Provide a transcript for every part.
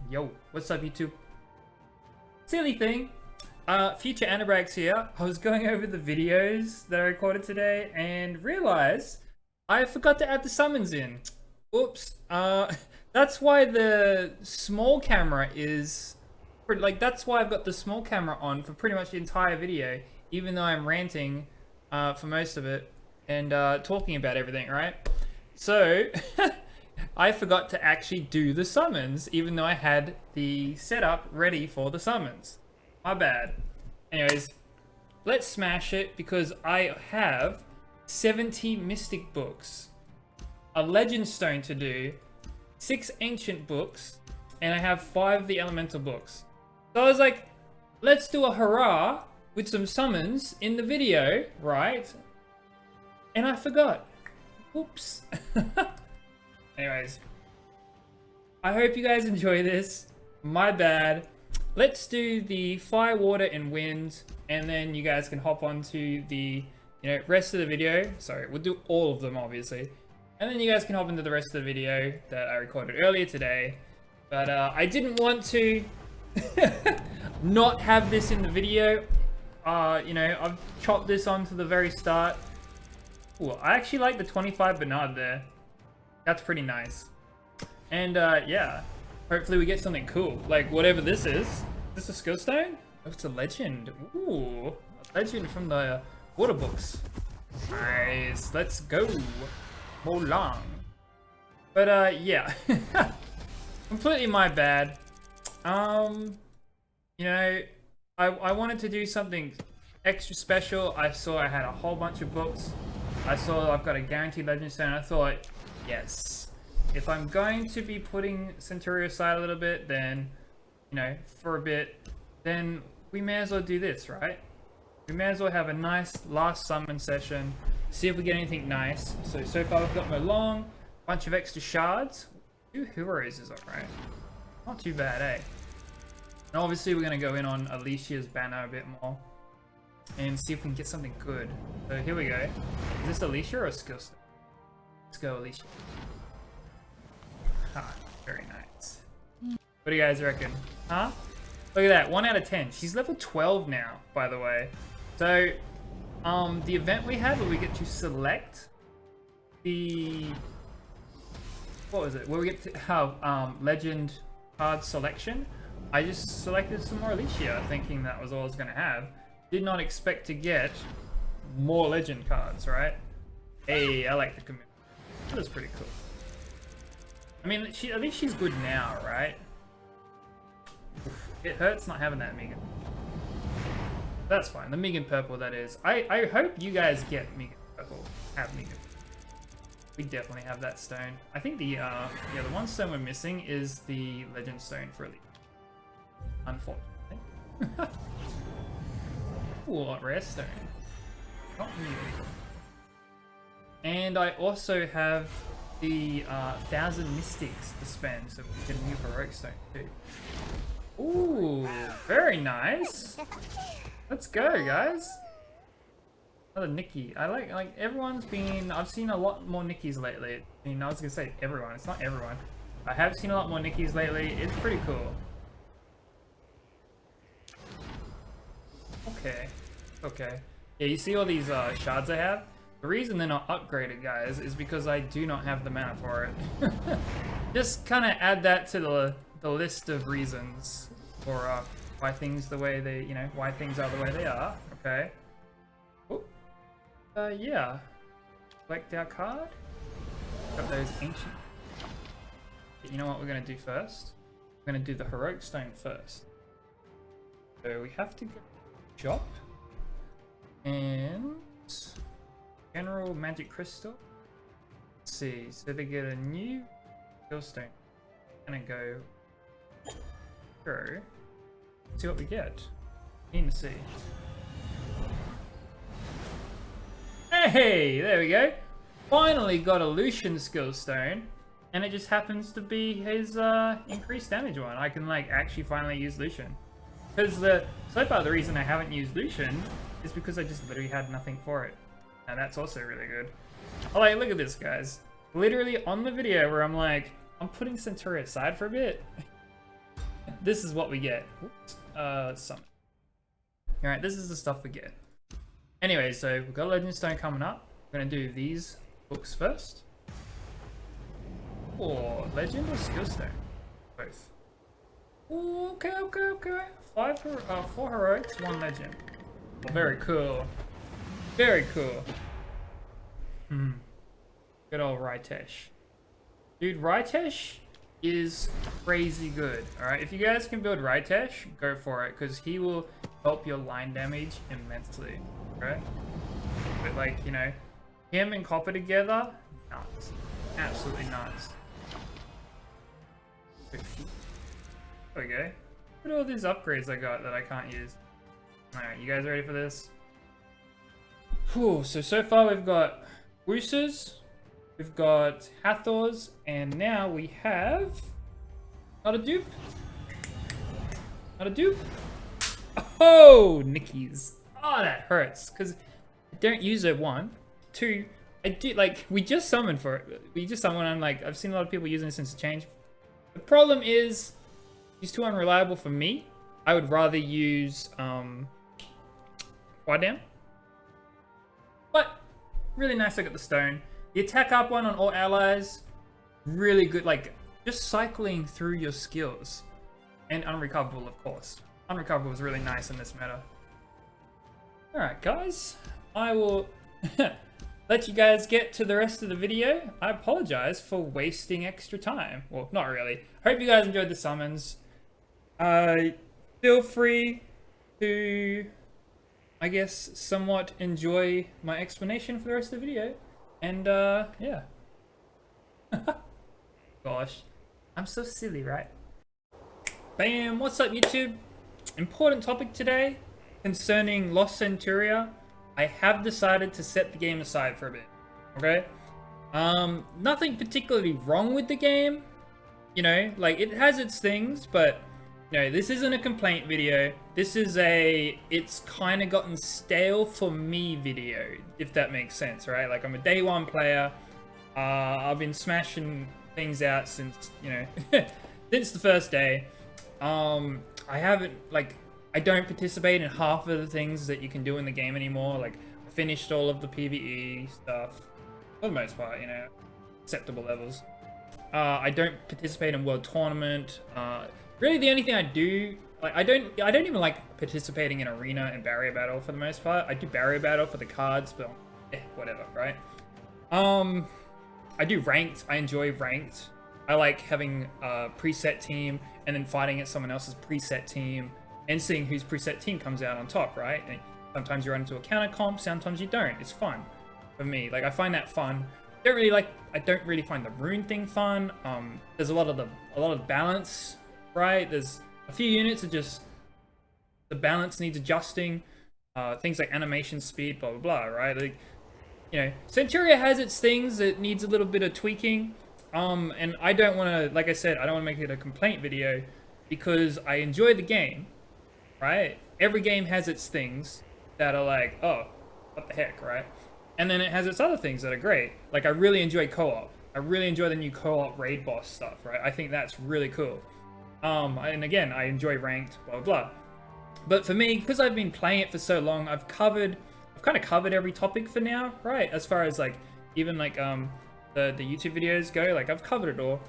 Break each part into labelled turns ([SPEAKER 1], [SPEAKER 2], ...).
[SPEAKER 1] Yo, what's up YouTube? Silly thing. Future Anabrax here. I was going over the videos that I recorded today and realized I forgot to add the summons in. Oops. That's why the small camera is... that's why I've got the small camera on for pretty much the entire video, even though I'm ranting for most of it and talking about everything, right? So... I forgot to actually do the summons, even though I had the setup ready for the summons. My bad. Anyways, let's smash it because I have 70 Mystic books, a Legend Stone to do, 6 Ancient books, and I have 5 of the Elemental books. So I was like, let's do a hurrah with some summons in the video, right? And I forgot. Oops. Anyways, I hope you guys enjoy this. My bad. Let's do the fire, water, and wind, and then you guys can hop onto the rest of the video. Sorry, we'll do all of them obviously, and then you guys can hop into the rest of the video that I recorded earlier today. But I didn't want to not have this in the video. I've chopped this onto the very start. Ooh, I actually like the 25 Bernard there. That's pretty nice. And yeah, hopefully we get something cool. Like whatever this is. Is this a skill stone? Oh, it's a legend. Ooh, a legend from the water books. Nice, let's go. Long. But yeah, completely my bad. I wanted to do something extra special. I saw I had a whole bunch of books. I saw I've got a guaranteed legend stone. I thought, yes, if I'm going to be putting Centuria aside a little bit, then, for a bit, then we may as well do this, right? We may as well have a nice last summon session, see if we get anything nice. So far we've got Molong, bunch of extra shards. 2 heroes is alright. Not too bad, eh? And obviously we're going to go in on Alicia's banner a bit more and see if we can get something good. So here we go. Is this Alicia or a skill stone? Let's go, Alicia. Ah, very nice. What do you guys reckon? Huh? Look at that, 1 out of 10. She's level 12 now, by the way. So, the event we had where we get to select the... What was it? Where we get to have legend card selection. I just selected some more Alicia, thinking that was all I was going to have. Did not expect to get more legend cards, right? Hey, I like the commitment. That was pretty cool. I mean, at least she's good now, right? Oof, it hurts not having that Megan. That's fine. The Megan purple, that is. I hope you guys get Megan purple. Have Megan. We definitely have that stone. I think the one stone we're missing is the legend stone for Elite. Unfortunately. Ooh, a rare stone. Not new. And I also have the 1,000 mystics to spend, so we get a new heroic stone too. Ooh, very nice. Let's go, guys. Another Nikki. I like everyone's been. I've seen a lot more Nikki's lately. I mean, I was gonna say everyone. It's not everyone. I have seen a lot more Nikki's lately. It's pretty cool. Okay. Yeah, you see all these shards I have? The reason they're not upgraded, guys, is because I do not have the mana for it. Just kind of add that to the list of reasons for why things the way they, why things are the way they are. Okay. Oh. Yeah. Select our card. Got those ancient. But you know what we're gonna do first? We're gonna do the heroic stone first. So we have to go shop and general magic crystal. Let's see, so they get a new skill stone. Gonna go through. See what we get. Keen to see. Hey, there we go. Finally got a Lucian skill stone, and it just happens to be his increased damage one. I can actually finally use Lucian. Because so far the reason I haven't used Lucian is because I just literally had nothing for it. And that's also really good. Oh, look at this, guys. Literally on the video where I'm putting Centuria aside for a bit. this is what we get. Summon. Alright, this is the stuff we get. Anyway, so we've got Legend Stone coming up. We're gonna do these books first. Or Legend or Skill Stone? Both. Ooh, okay. 4 heroics, 1 legend. Oh, very cool. Very cool. Good old Ritesh. Dude, Ritesh is crazy good. Alright, if you guys can build Ritesh, go for it, because he will help your line damage immensely. Right? But like, you know, him and Copper together, nuts. Absolutely nuts. There we go. Look at all these upgrades I got that I can't use. Alright, you guys ready for this? Whew, so far we've got Woosers, we've got Hathors, and now we have... Not a dupe. Not a dupe. Oh, Nickies. Oh, that hurts, because I don't use it, 1. 2, I do, like, we just summoned for it. We just summoned, I'm like, I've seen a lot of people using it since the change. The problem is, he's too unreliable for me. I would rather use, Wide Down. But, really nice I got the stone. The attack up one on all allies, really good, like, just cycling through your skills. And unrecoverable, of course. Unrecoverable is really nice in this meta. Alright guys, I will let you guys get to the rest of the video. I apologize for wasting extra time. Well, not really. Hope you guys enjoyed the summons. Feel free to, I guess, somewhat enjoy my explanation for the rest of the video. And, yeah. Gosh, I'm so silly, right? Bam! What's up, YouTube? Important topic today concerning Lost Centuria. I have decided to set the game aside for a bit. Okay? Nothing particularly wrong with the game. You know, like, it has its things, but you know, this isn't a complaint video. This is a it's kind of gotten stale for me video, if that makes sense, right? Like, I'm a day 1 player. I've been smashing things out since, you know, since the first day. I haven't, like, I don't participate in half of the things that you can do in the game anymore. Like, I finished all of the PvE stuff, for the most part, you know, acceptable levels. I don't participate in World Tournament. Really, the only thing I do, like, I don't even like participating in Arena and Barrier Battle for the most part. I do Barrier Battle for the cards, but whatever, right? I do Ranked. I enjoy Ranked. I like having a preset team and then fighting at someone else's preset team and seeing whose preset team comes out on top, right? And sometimes you run into a counter comp, sometimes you don't. It's fun for me. Like, I find that fun. I don't really find the rune thing fun. There's a lot of balance, right? There's a few units that just, the balance needs adjusting. Things like animation speed, blah, blah, blah, right? Like, you know, Centuria has its things that needs a little bit of tweaking. And I don't want to, like I said, I don't want to make it a complaint video because I enjoy the game, right? Every game has its things that are like, oh, what the heck, right? And then it has its other things that are great. Like, I really enjoy co-op. I really enjoy the new co-op raid boss stuff, right? I think that's really cool. And again, I enjoy Ranked, blah, blah, blah. But for me, because I've been playing it for so long, I've kind of covered every topic for now, right? As far as, like, even, like, the YouTube videos go, like, I've covered it all.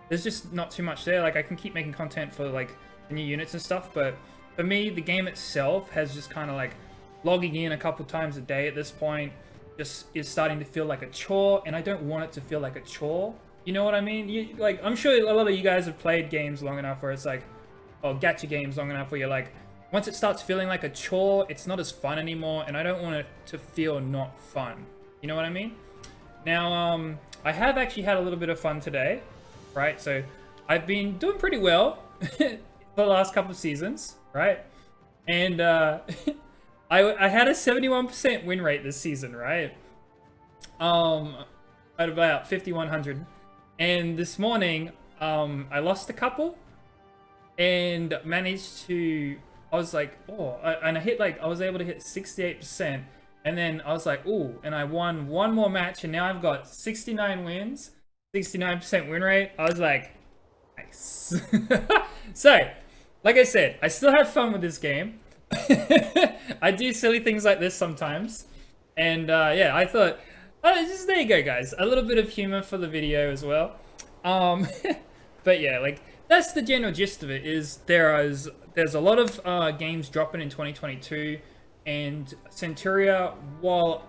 [SPEAKER 1] There's just not too much there. Like, I can keep making content for, like, the new units and stuff, but for me, the game itself has just kind of, like, logging in a couple times a day at this point just is starting to feel like a chore, and I don't want it to feel like a chore. You know what I mean? Like, I'm sure a lot of you guys have played games long enough where it's like, or gacha games long enough where you're like, once it starts feeling like a chore, it's not as fun anymore, and I don't want it to feel not fun. You know what I mean? Now, I have actually had a little bit of fun today, right? So, I've been doing pretty well for the last couple of seasons, right? And, I had a 71% win rate this season, right? At about 5,100. And this morning, I lost a couple and managed to, I was like, oh, and I hit, like, I was able to hit 68%. And then I was like, ooh, and I won one more match, and now I've got 69 wins, 69% win rate. I was like, nice. Nice. So, like I said, I still have fun with this game. I do silly things like this sometimes. And yeah, I thought, just there you go, guys. A little bit of humor for the video as well. But yeah, like that's the general gist of it. There's a lot of games dropping in 2022, and Centuria, while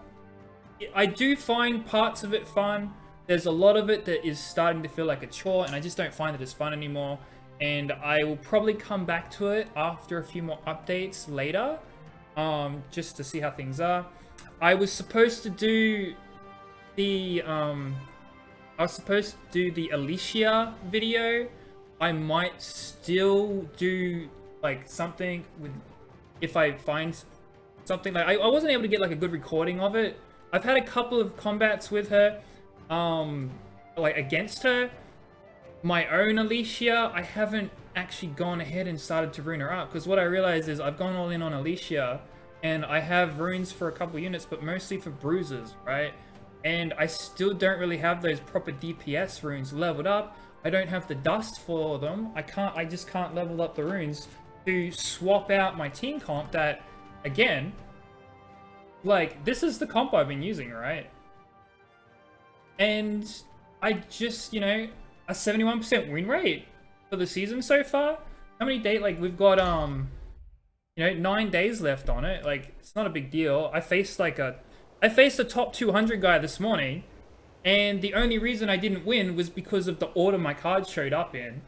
[SPEAKER 1] I do find parts of it fun, there's a lot of it that is starting to feel like a chore, and I just don't find it as fun anymore. And I will probably come back to it after a few more updates later, just to see how things are. I was supposed to do the Alicia video. I might still do like something with, if I find something. Like I wasn't able to get like a good recording of it. I've had a couple of combats with her, like against her. My own Alicia, I haven't actually gone ahead and started to rune her up, because what I realized is I've gone all in on Alicia, and I have runes for a couple units, but mostly for bruisers, right? And I still don't really have those proper DPS runes leveled up. I don't have the dust for them. I just can't level up the runes to swap out my team comp that, again, like, this is the comp I've been using, right? And I just, you know, a 71% win rate for the season so far. How many days? Like, we've got, you know, 9 days left on it. Like, it's not a big deal. I faced a top 200 guy this morning, and the only reason I didn't win was because of the order my cards showed up in.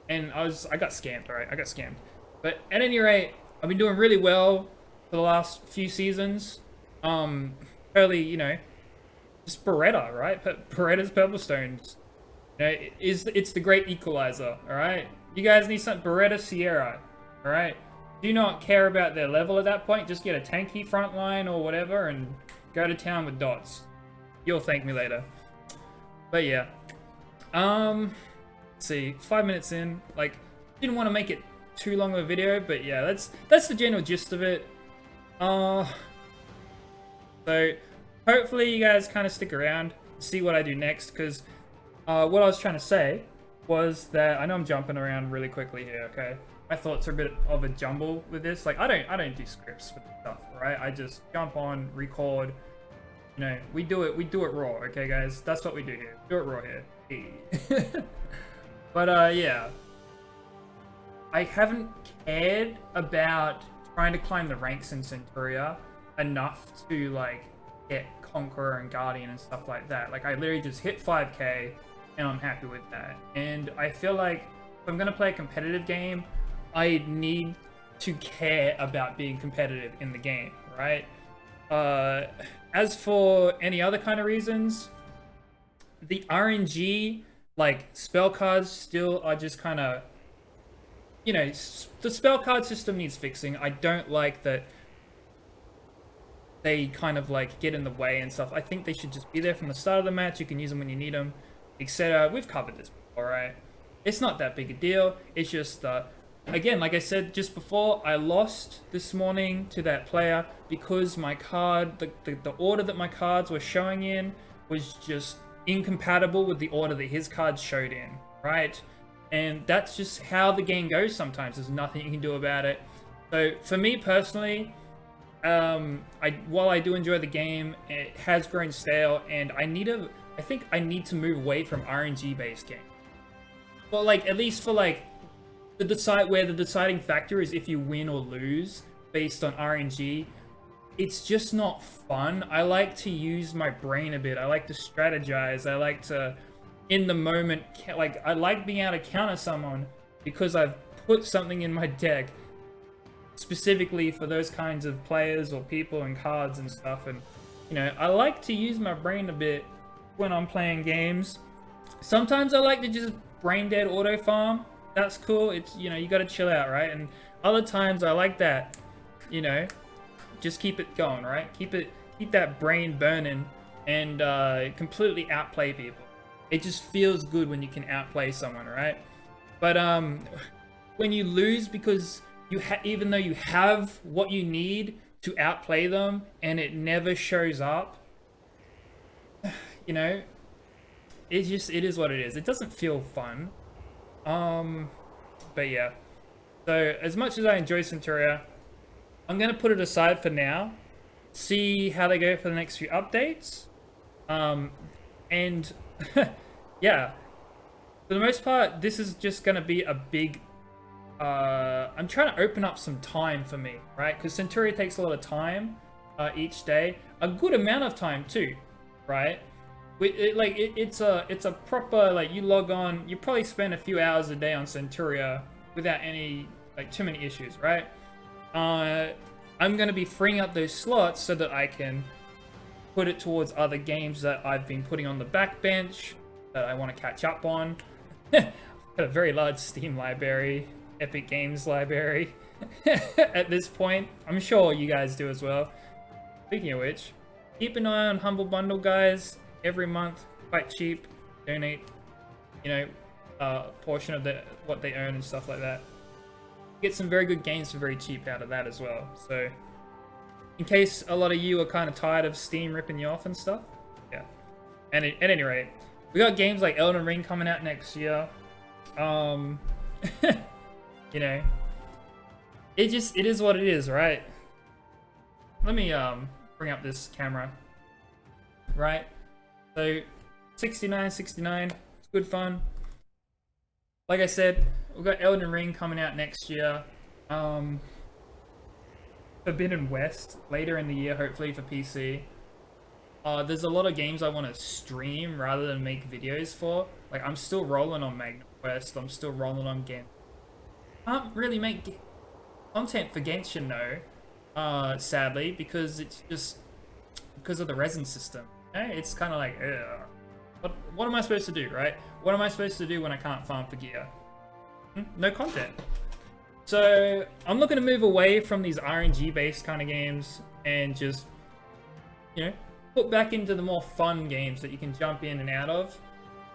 [SPEAKER 1] And I got scammed, alright? I got scammed. But at any rate, I've been doing really well for the last few seasons. Early, you know, just Beretta, right? Beretta's Purple Stones. You know, it's the great equalizer, alright? You guys need some Beretta Sierra, alright? Do not care about their level at that point. Just get a tanky front line or whatever and go to town with dots. You'll thank me later. But yeah. Let's see, 5 minutes in. Like, didn't want to make it too long of a video, but yeah, that's the general gist of it. So hopefully you guys kind of stick around, see what I do next, because what I was trying to say was that, I know I'm jumping around really quickly here, okay? My thoughts are a bit of a jumble with this. Like, I don't do scripts for this stuff, right? I just jump on, record. You know, we do it raw, okay, guys? That's what we do here. Do it raw here. Hey. But yeah, I haven't cared about trying to climb the ranks in Centuria enough to like get Conqueror and Guardian and stuff like that. Like, I literally just hit 5k and I'm happy with that. And I feel like if I'm gonna play a competitive game, I need to care about being competitive in the game, right? As for any other kind of reasons, the RNG, like, spell cards still are just kind of, you know, the spell card system needs fixing. I don't like that they kind of, like, get in the way and stuff. I think they should just be there from the start of the match. You can use them when you need them, etc. We've covered this before, right? It's not that big a deal. It's just, again, like I said just before, I lost this morning to that player because my card, the order that my cards were showing in was just incompatible with the order that his cards showed in, right? And that's just how the game goes sometimes. There's nothing you can do about it. So for me personally, while I do enjoy the game, it has grown stale, and I think I need to move away from RNG based games. Well, like, at least for like the deciding factor is if you win or lose based on RNG. It's just not fun. I like to use my brain a bit. I like to strategize. I like to, in the moment, like, I like being able to counter someone because I've put something in my deck specifically for those kinds of players or people and cards and stuff. And, you know, I like to use my brain a bit when I'm playing games. Sometimes I like to just brain dead auto farm. That's cool. It's, you know, you gotta chill out, right? And other times I like that, you know, just keep it going, right? Keep that brain burning and completely outplay people. It just feels good when you can outplay someone, right? But when you lose because even though you have what you need to outplay them and it never shows up, you know, it is what it is. It doesn't feel fun. But yeah. So as much as I enjoy Centuria, I'm gonna put it aside for now. See how they go for the next few updates. And yeah, for the most part, this is just gonna be a big. I'm trying to open up some time for me, right? Because Centuria takes a lot of time each day, a good amount of time too, right? It's a proper, like, you log on, you probably spend a few hours a day on Centuria without any, like, too many issues, right? I'm gonna be freeing up those slots so that I can put it towards other games that I've been putting on the backbench that I want to catch up on. Got a very large Steam library, Epic Games library at this point. I'm sure you guys do as well. Speaking of which, keep an eye on Humble Bundle, guys. Every month, quite cheap. Donate, you know, a portion of what they earn and stuff like that. Get some very good games for very cheap out of that as well. So, in case a lot of you are kind of tired of Steam ripping you off and stuff, yeah. And at any rate, we got games like Elden Ring coming out next year. You know, it is what it is, right? Let me bring up this camera, right? So 69, it's good fun. Like I said, we've got Elden Ring coming out next year. Forbidden West later in the year, hopefully for PC. There's a lot of games I want to stream rather than make videos for. Like, I'm still rolling on Magnum Quest. I'm still rolling on Genshin. Can't really make content for Genshin though, sadly, because it's just because of the resin system. You know? It's kind of like, ugh. What am I supposed to do, right? What am I supposed to do when I can't farm for gear? No content. So I'm looking to move away from these RNG-based kind of games and just, you know, put back into the more fun games that you can jump in and out of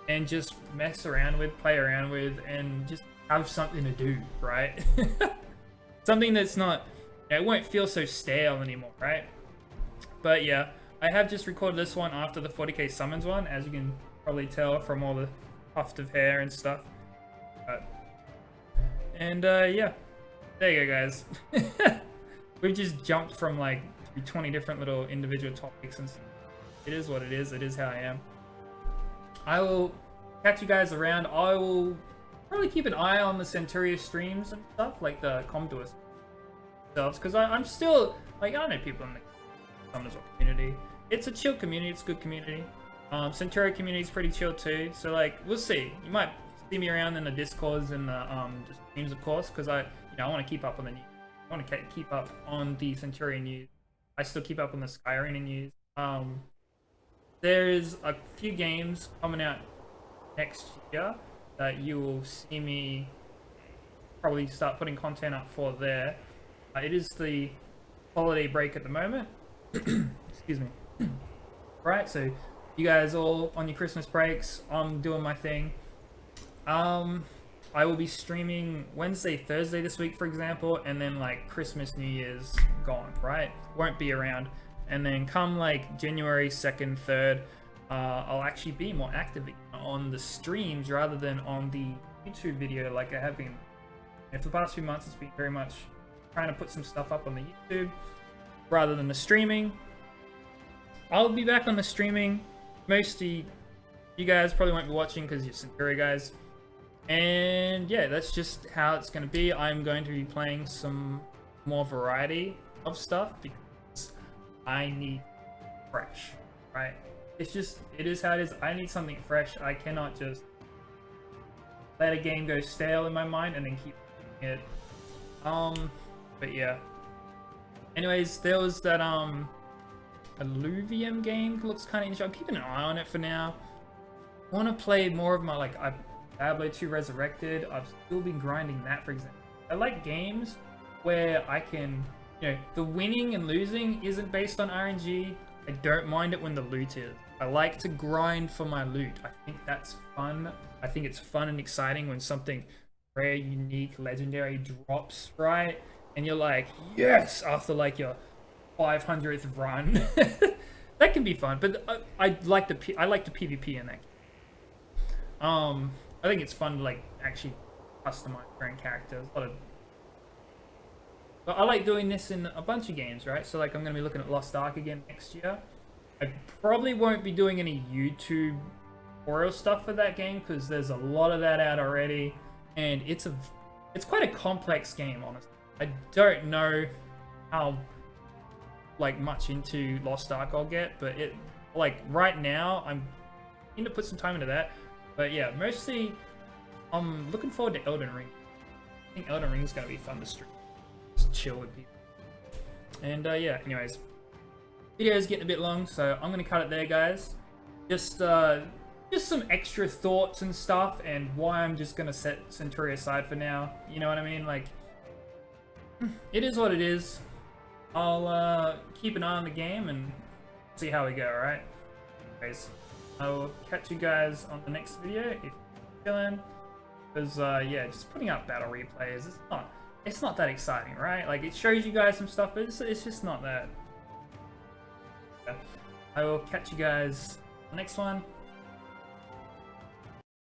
[SPEAKER 1] and just mess around with, play around with, and just have something to do, right? Something that's not, you know, it won't feel so stale anymore, right? But yeah, I have just recorded this one after the 40k summons one, as you can probably tell from all the tuft of hair and stuff. Yeah, there you go, guys. We've just jumped from like 20 different little individual topics and stuff. It is what it is. It is how I am. I will catch you guys around. I will probably keep an eye on the Centuria streams and stuff, like the Commodore themselves, because I'm still, like, I know people in the Summoners community. It's a chill community. It's a good community. Centuria community is pretty chill too. So, like, we'll see. You might see me around in the Discords and the streams, of course, because I want to keep up on the news. I want to keep up on the Centuria news. I still keep up on the Sky Arena news. There's a few games coming out next year that you will see me probably start putting content up for there. It is the holiday break at the moment. Excuse me. Right, so you guys all on your Christmas breaks, I'm doing my thing. I will be streaming Wednesday, Thursday this week, for example, and then like Christmas, New Year's gone, right? Won't be around. And then come like January 2nd, 3rd, I'll actually be more active on the streams rather than on the YouTube video like I have been. And for the past few months, it's been very much trying to put some stuff up on the YouTube rather than the streaming. I'll be back on the streaming. Most of you guys probably won't be watching because you're Centuria guys. And yeah, that's just how it's going to be. I'm going to be playing some more variety of stuff because I need fresh, right? It is how it is. I need something fresh. I cannot just let a game go stale in my mind and then keep it. But yeah. Anyways, there was that Alluvium game. Looks kind of interesting. I'm keeping an eye on it for now. I want to play more of my, like, Diablo 2 Resurrected. I've still been grinding that, for example. I like games where I can, you know, the winning and losing isn't based on RNG. I don't mind it when the loot is. I like to grind for my loot. I think that's fun. I think it's fun and exciting when something rare, unique, legendary drops, right? And you're like, yes, after like your 500th run. That can be fun, but I like the PvP in that game. I think it's fun to like actually customize your own characters. But I like doing this in a bunch of games, right? So like I'm gonna be looking at Lost Ark again next year. I probably won't be doing any YouTube tutorial stuff for that game because there's a lot of that out already, and it's quite a complex game, honestly. I don't know how like much into Lost Ark I'll get, but it like right now I'm going to put some time into that. But yeah, mostly I'm looking forward to Elden Ring. I think Elden Ring is going to be fun to stream. Just chill with people. And yeah, anyways, video's getting a bit long, so I'm going to cut it there, guys. Just some extra thoughts and stuff, and why I'm just going to set Centuria aside for now. You know what I mean? Like, it is what it is. I'll keep an eye on the game and see how we go, alright? Anyways, I will catch you guys on the next video if you're feeling. Because, yeah, just putting up battle replays, it's not that exciting, right? Like, it shows you guys some stuff, but it's just not that. Yeah. I will catch you guys on the next one.